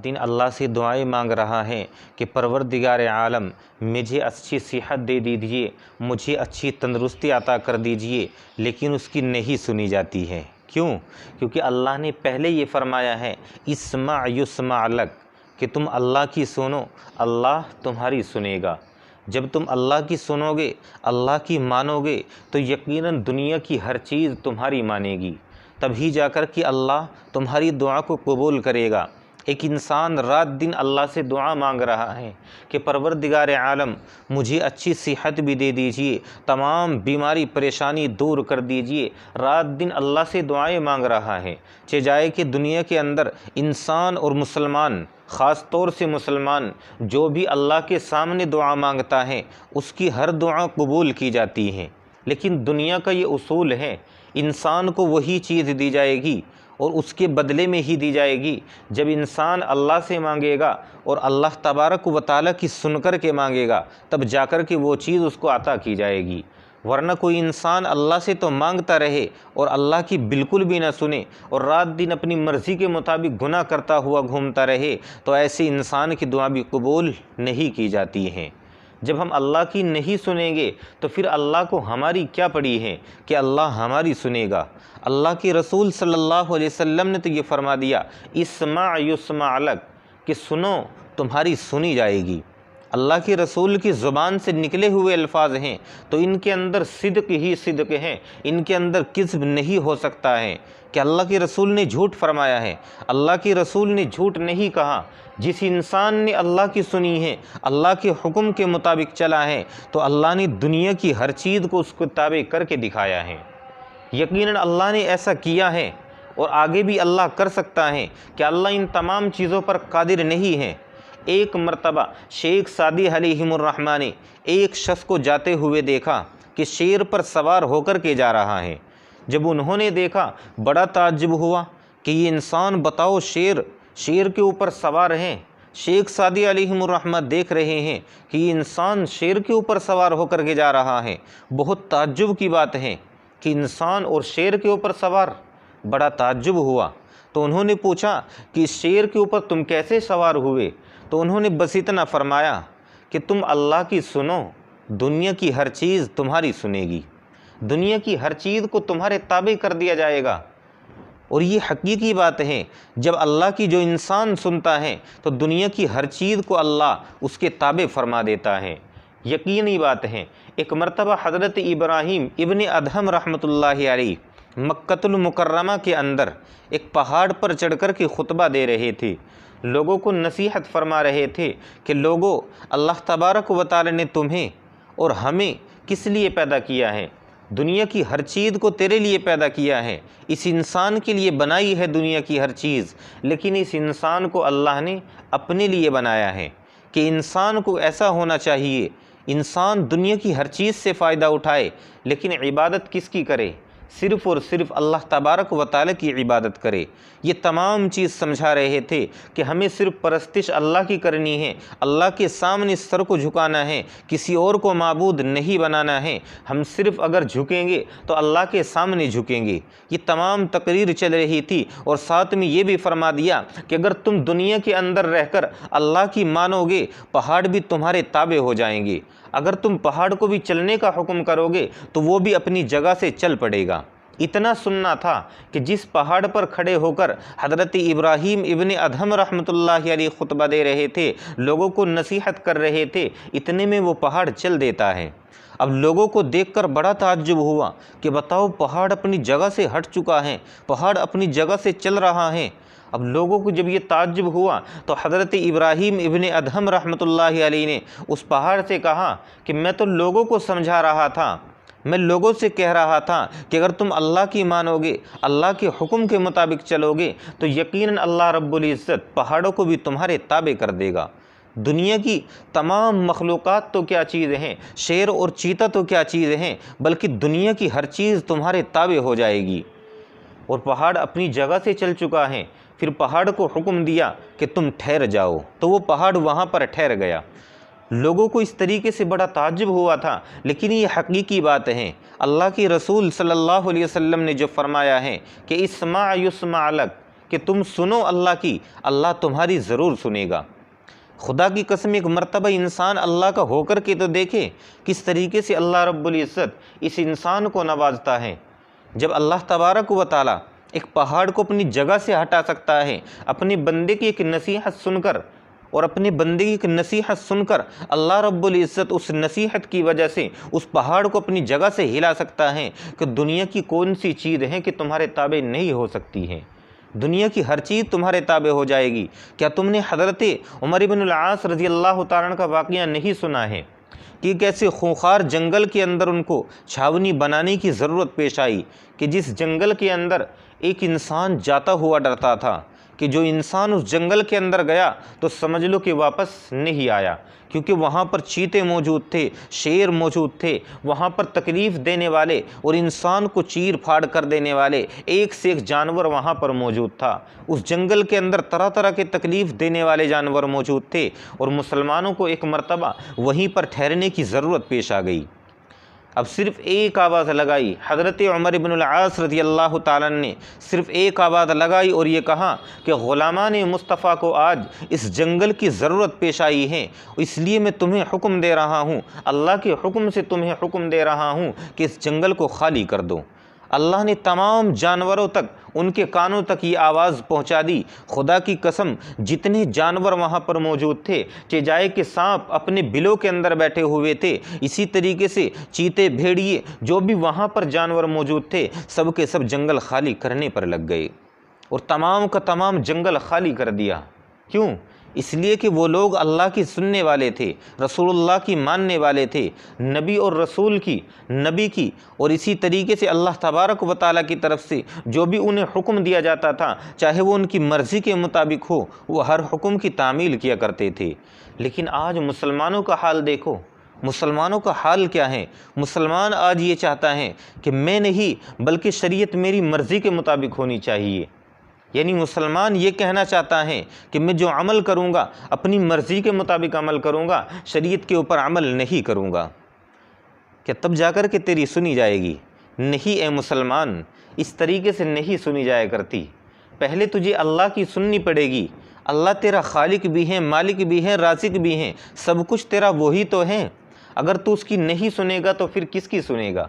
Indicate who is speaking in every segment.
Speaker 1: دن اللہ سے دعائیں مانگ رہا ہے کہ پروردگار عالم مجھے اچھی صحت دے دیجیے، مجھے اچھی تندرستی عطا کر دیجیے، لیکن اس کی نہیں سنی جاتی ہے۔ کیوں؟ کیونکہ اللہ نے پہلے یہ فرمایا ہے اسمع یسمع لک، کہ تم اللہ کی سنو، اللہ تمہاری سنے گا۔ جب تم اللہ کی سنو گے، اللہ کی مانو گے، تو یقیناً دنیا کی ہر چیز تمہاری مانے گی، تبھی جا کر کہ اللہ تمہاری دعا کو قبول کرے گا۔ ایک انسان رات دن اللہ سے دعا مانگ رہا ہے کہ پروردگار عالم مجھے اچھی صحت بھی دے دیجیے، تمام بیماری پریشانی دور کر دیجیے، رات دن اللہ سے دعائیں مانگ رہا ہے۔ جائے کہ دنیا کے اندر انسان اور مسلمان، خاص طور سے مسلمان، جو بھی اللہ کے سامنے دعا مانگتا ہے اس کی ہر دعا قبول کی جاتی ہے، لیکن دنیا کا یہ اصول ہے انسان کو وہی چیز دی جائے گی اور اس کے بدلے میں ہی دی جائے گی جب انسان اللہ سے مانگے گا اور اللہ تبارک و تعالیٰ کی سن کر کے مانگے گا، تب جا کر کے وہ چیز اس کو عطا کی جائے گی۔ ورنہ کوئی انسان اللہ سے تو مانگتا رہے اور اللہ کی بالکل بھی نہ سنے اور رات دن اپنی مرضی کے مطابق گناہ کرتا ہوا گھومتا رہے، تو ایسے انسان کی دعا بھی قبول نہیں کی جاتی ہیں۔ جب ہم اللہ کی نہیں سنیں گے تو پھر اللہ کو ہماری کیا پڑی ہے کہ اللہ ہماری سنے گا؟ اللہ کے رسول صلی اللہ علیہ وسلم نے تو یہ فرما دیا اسمع یسمع لک، کہ سنو تمہاری سنی جائے گی۔ اللہ کے رسول کی زبان سے نکلے ہوئے الفاظ ہیں تو ان کے اندر صدق ہی صدق ہے، ان کے اندر کذب نہیں ہو سکتا ہے کہ اللہ کے رسول نے جھوٹ فرمایا ہے۔ اللہ کے رسول نے جھوٹ نہیں کہا۔ جس انسان نے اللہ کی سنی ہے، اللہ کے حکم کے مطابق چلا ہے، تو اللہ نے دنیا کی ہر چیز کو اس کو تابع کر کے دکھایا ہے۔ یقیناً اللہ نے ایسا کیا ہے اور آگے بھی اللہ کر سکتا ہے کہ اللہ ان تمام چیزوں پر قادر نہیں ہے۔ ایک مرتبہ شیخ سعدی علیہ الرحمٰن نے ایک شخص کو جاتے ہوئے دیکھا کہ شیر پر سوار ہو کر کے جا رہا ہے۔ جب انہوں نے دیکھا بڑا تعجب ہوا کہ یہ انسان بتاؤ شیر کے اوپر سوار ہیں۔ شیخ سعدی علیہ الرحمٰ دیکھ رہے ہیں کہ یہ انسان شیر کے اوپر سوار ہو کر کے جا رہا ہے۔ بہت تعجب کی بات ہے کہ انسان اور شیر کے اوپر سوار، بڑا تعجب ہوا۔ تو انہوں نے پوچھا کہ شیر کے اوپر تم کیسے سوار ہوئے؟ تو انہوں نے بس اتنا فرمایا کہ تم اللہ کی سنو، دنیا کی ہر چیز تمہاری سنے گی، دنیا کی ہر چیز کو تمہارے تابع کر دیا جائے گا۔ اور یہ حقیقی بات ہے، جب اللہ کی جو انسان سنتا ہے تو دنیا کی ہر چیز کو اللہ اس کے تابع فرما دیتا ہے۔ یقینی بات ہے، ایک مرتبہ حضرت ابراہیم ابن ادہم رحمۃ اللہ علیہ مکۃ المکرمہ کے اندر ایک پہاڑ پر چڑھ کر کے خطبہ دے رہے تھے، لوگوں کو نصیحت فرما رہے تھے کہ لوگوں، اللہ تبارک و تعالی نے تمہیں اور ہمیں کس لیے پیدا کیا ہے؟ دنیا کی ہر چیز کو تیرے لیے پیدا کیا ہے، اس انسان کے لیے بنائی ہے دنیا کی ہر چیز، لیکن اس انسان کو اللہ نے اپنے لیے بنایا ہے کہ انسان کو ایسا ہونا چاہیے، انسان دنیا کی ہر چیز سے فائدہ اٹھائے لیکن عبادت کس کی کرے؟ صرف اور صرف اللہ تبارک و تعالی کی عبادت کرے۔ یہ تمام چیز سمجھا رہے تھے کہ ہمیں صرف پرستش اللہ کی کرنی ہے، اللہ کے سامنے سر کو جھکانا ہے، کسی اور کو معبود نہیں بنانا ہے، ہم صرف اگر جھکیں گے تو اللہ کے سامنے جھکیں گے۔ یہ تمام تقریر چل رہی تھی اور ساتھ میں یہ بھی فرما دیا کہ اگر تم دنیا کے اندر رہ کر اللہ کی مانو گے، پہاڑ بھی تمہارے تابع ہو جائیں گے، اگر تم پہاڑ کو بھی چلنے کا حکم کرو گے تو وہ بھی اپنی جگہ سے چل پڑے گا۔ اتنا سننا تھا کہ جس پہاڑ پر کھڑے ہو کر حضرت ابراہیم ابن ادہم رحمۃ اللہ علیہ خطبہ دے رہے تھے، لوگوں کو نصیحت کر رہے تھے، اتنے میں وہ پہاڑ چل دیتا ہے۔ اب لوگوں کو دیکھ کر بڑا تعجب ہوا کہ بتاؤ پہاڑ اپنی جگہ سے ہٹ چکا ہے، پہاڑ اپنی جگہ سے چل رہا ہے۔ اب لوگوں کو جب یہ تعجب ہوا تو حضرت ابراہیم ابن ادہم رحمۃ اللہ علیہ نے اس پہاڑ سے کہا کہ میں تو لوگوں کو سمجھا رہا تھا، میں لوگوں سے کہہ رہا تھا کہ اگر تم اللہ کی مانو گے، اللہ کے حکم کے مطابق چلو گے تو یقیناً اللہ رب العزت پہاڑوں کو بھی تمہارے تابع کر دے گا۔ دنیا کی تمام مخلوقات تو کیا چیز ہیں، شیر اور چیتا تو کیا چیز ہیں، بلکہ دنیا کی ہر چیز تمہارے تابع ہو جائے گی۔ اور پہاڑ اپنی جگہ سے چل چکا ہے، پھر پہاڑ کو حکم دیا کہ تم ٹھہر جاؤ، تو وہ پہاڑ وہاں پر ٹھہر گیا۔ لوگوں کو اس طریقے سے بڑا تعجب ہوا تھا، لیکن یہ حقیقی بات ہے۔ اللہ کے رسول صلی اللہ علیہ وسلم نے جو فرمایا ہے کہ اسمع یسمع لک، کہ تم سنو اللہ کی، اللہ تمہاری ضرور سنے گا۔ خدا کی قسم ایک مرتبہ انسان اللہ کا ہو کر کے تو دیکھے کس طریقے سے اللہ رب العزت اس انسان کو نوازتا ہے۔ جب اللہ تبارک و تعالیٰ ایک پہاڑ کو اپنی جگہ سے ہٹا سکتا ہے، اپنے بندے کی ایک نصیحت سن کر، اور اپنے بندے کی ایک نصیحت سن کر اللہ رب العزت اس نصیحت کی وجہ سے اس پہاڑ کو اپنی جگہ سے ہلا سکتا ہے، کہ دنیا کی کون سی چیز ہے کہ تمہارے تابع نہیں ہو سکتی ہے؟ دنیا کی ہر چیز تمہارے تابع ہو جائے گی۔ کیا تم نے حضرت عمر بن العاص رضی اللہ تعالیٰ عنہ کا واقعہ نہیں سنا ہے کہ کیسے خونخوار جنگل کے اندر ان کو چھاونی بنانے کی ضرورت پیش آئی، کہ جس جنگل کے اندر ایک انسان جاتا ہوا ڈرتا تھا، کہ جو انسان اس جنگل کے اندر گیا تو سمجھ لو کہ واپس نہیں آیا، کیونکہ وہاں پر چیتے موجود تھے، شیر موجود تھے، وہاں پر تکلیف دینے والے اور انسان کو چیر پھاڑ کر دینے والے ایک سے ایک جانور وہاں پر موجود تھا۔ اس جنگل کے اندر طرح طرح کے تکلیف دینے والے جانور موجود تھے، اور مسلمانوں کو ایک مرتبہ وہیں پر ٹھہرنے کی ضرورت پیش آ گئی۔ اب صرف ایک آواز لگائی، حضرت عمر بن العاص رضی اللہ تعالیٰ نے صرف ایک آواز لگائی اور یہ کہا کہ غلامان مصطفیٰ کو آج اس جنگل کی ضرورت پیش آئی ہے، اس لیے میں تمہیں حکم دے رہا ہوں، اللہ کے حکم سے تمہیں حکم دے رہا ہوں کہ اس جنگل کو خالی کر دو۔ اللہ نے تمام جانوروں تک، ان کے کانوں تک یہ آواز پہنچا دی۔ خدا کی قسم جتنے جانور وہاں پر موجود تھے، چہجائے کے سانپ اپنے بلوں کے اندر بیٹھے ہوئے تھے، اسی طریقے سے چیتے، بھیڑیے، جو بھی وہاں پر جانور موجود تھے، سب کے سب جنگل خالی کرنے پر لگ گئے، اور تمام کا تمام جنگل خالی کر دیا۔ کیوں؟ اس لیے کہ وہ لوگ اللہ کی سننے والے تھے، رسول اللہ کی ماننے والے تھے، نبی اور رسول کی، نبی کی، اور اسی طریقے سے اللہ تبارک و تعالیٰ کی طرف سے جو بھی انہیں حکم دیا جاتا تھا، چاہے وہ ان کی مرضی کے مطابق ہو، وہ ہر حکم کی تعمیل کیا کرتے تھے۔ لیکن آج مسلمانوں کا حال دیکھو، مسلمانوں کا حال کیا ہے؟ مسلمان آج یہ چاہتا ہے کہ میں نہیں بلکہ شریعت میری مرضی کے مطابق ہونی چاہیے۔ یعنی مسلمان یہ کہنا چاہتا ہے کہ میں جو عمل کروں گا اپنی مرضی کے مطابق عمل کروں گا، شریعت کے اوپر عمل نہیں کروں گا۔ کہ تب جا کر کے تیری سنی جائے گی؟ نہیں اے مسلمان، اس طریقے سے نہیں سنی جایا کرتی۔ پہلے تجھے اللہ کی سننی پڑے گی۔ اللہ تیرا خالق بھی ہے، مالک بھی ہے، رازق بھی ہے، سب کچھ تیرا وہی تو ہے۔ اگر تو اس کی نہیں سنے گا تو پھر کس کی سنے گا؟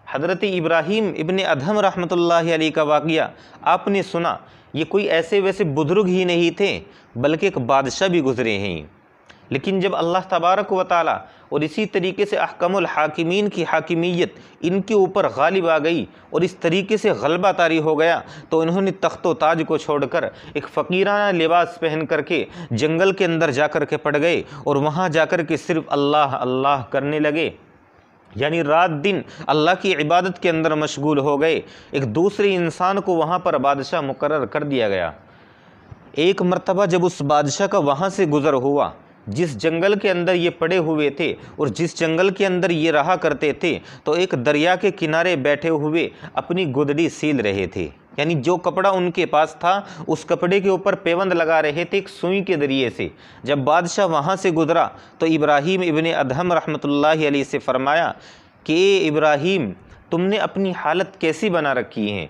Speaker 1: حضرت ابراہیم ابن ادہم رحمۃ اللہ علیہ کا واقعہ آپ نے سنا۔ یہ کوئی ایسے ویسے بزرگ ہی نہیں تھے، بلکہ ایک بادشاہ بھی گزرے ہیں۔ لیکن جب اللہ تبارک و تعالیٰ اور اسی طریقے سے احکم الحاکمین کی حاکمیت ان کے اوپر غالب آ گئی اور اس طریقے سے غلبہ طاری ہو گیا، تو انہوں نے تخت و تاج کو چھوڑ کر ایک فقیرانہ لباس پہن کر کے جنگل کے اندر جا کر کے پڑ گئے، اور وہاں جا کر کے صرف اللہ اللہ کرنے لگے۔ یعنی رات دن اللہ کی عبادت کے اندر مشغول ہو گئے۔ ایک دوسرے انسان کو وہاں پر بادشاہ مقرر کر دیا گیا۔ ایک مرتبہ جب اس بادشاہ کا وہاں سے گزر ہوا، جس جنگل کے اندر یہ پڑے ہوئے تھے اور جس جنگل کے اندر یہ رہا کرتے تھے، تو ایک دریا کے کنارے بیٹھے ہوئے اپنی گدڑی سیل رہے تھے۔ یعنی جو کپڑا ان کے پاس تھا اس کپڑے کے اوپر پیوند لگا رہے تھے ایک سوئی کے ذریعے سے۔ جب بادشاہ وہاں سے گزرا تو ابراہیم ابن ادہم رحمۃ اللہ علیہ سے فرمایا کہ اے ابراہیم، تم نے اپنی حالت کیسی بنا رکھی ہے؟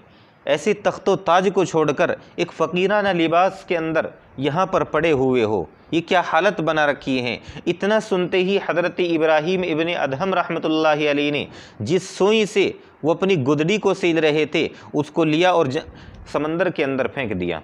Speaker 1: ایسے تخت و تاج کو چھوڑ کر ایک فقیرانہ لباس کے اندر یہاں پر پڑے ہوئے ہو، یہ کیا حالت بنا رکھی ہے؟ اتنا سنتے ہی حضرت ابراہیم ابن ادہم رحمۃ اللہ علیہ نے جس سوئی سے وہ اپنی گدڑی کو سیل رہے تھے اس کو لیا اور سمندر کے اندر پھینک دیا۔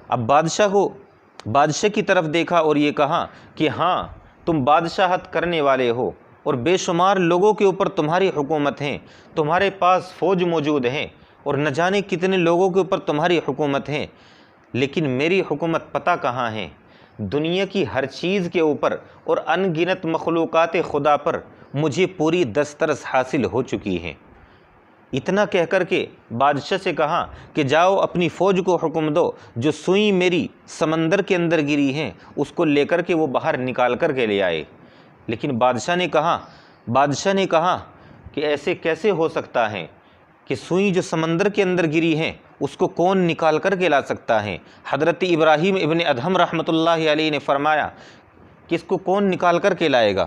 Speaker 1: اب بادشاہ کی طرف دیکھا اور یہ کہا کہ ہاں، تم بادشاہت کرنے والے ہو اور بے شمار لوگوں کے اوپر تمہاری حکومت ہے، تمہارے پاس فوج موجود ہے اور نہ جانے کتنے لوگوں کے اوپر تمہاری حکومت ہے، لیکن میری حکومت پتہ کہاں ہے؟ دنیا کی ہر چیز کے اوپر اور ان گنت مخلوقات خدا پر مجھے پوری دسترس حاصل ہو چکی ہے۔ اتنا کہہ کر کے بادشاہ سے کہا کہ جاؤ اپنی فوج کو حکم دو، جو سوئی میری سمندر کے اندر گری ہے اس کو لے کر کے وہ باہر نکال کر کے لے آئے۔ لیکن بادشاہ نے کہا کہ ایسے کیسے ہو سکتا ہے کہ سوئی جو سمندر کے اندر گری ہے اس کو کون نکال کر کے لا سکتا ہے؟ حضرت ابراہیم ابن ادہم رحمۃ اللہ علیہ نے فرمایا کہ اس کو کون نکال کر کے لائے گا؟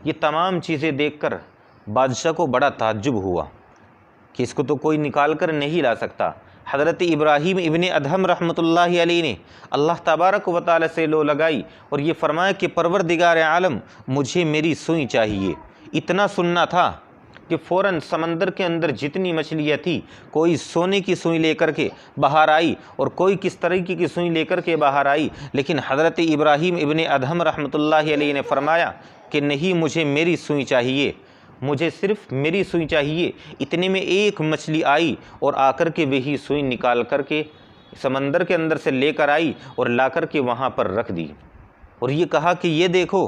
Speaker 1: یہ تمام چیزیں دیکھ کر بادشاہ کو بڑا تعجب ہوا کہ اس کو تو کوئی نکال کر نہیں لا سکتا۔ حضرت ابراہیم ابن ادہم رحمۃ اللہ علیہ نے اللہ تبارک و تعالی سے لو لگائی اور یہ فرمایا کہ پروردگار عالم مجھے میری سوئی چاہیے۔ اتنا سننا تھا کہ فوراً سمندر کے اندر جتنی مچھلیاں تھیں، کوئی سونے کی سوئی لے کر کے باہر آئی اور کوئی کس طریقے کی سوئی لے کر کے باہر آئی، لیکن حضرت ابراہیم ابن ادہم رحمۃ اللہ علیہ نے فرمایا کہ نہیں، مجھے میری سوئی چاہیے، مجھے صرف میری سوئی چاہیے۔ اتنے میں ایک مچھلی آئی اور آ کر کے وہی سوئی نکال کر کے سمندر کے اندر سے لے کر آئی اور لا کر کے وہاں پر رکھ دی، اور یہ کہا کہ یہ دیکھو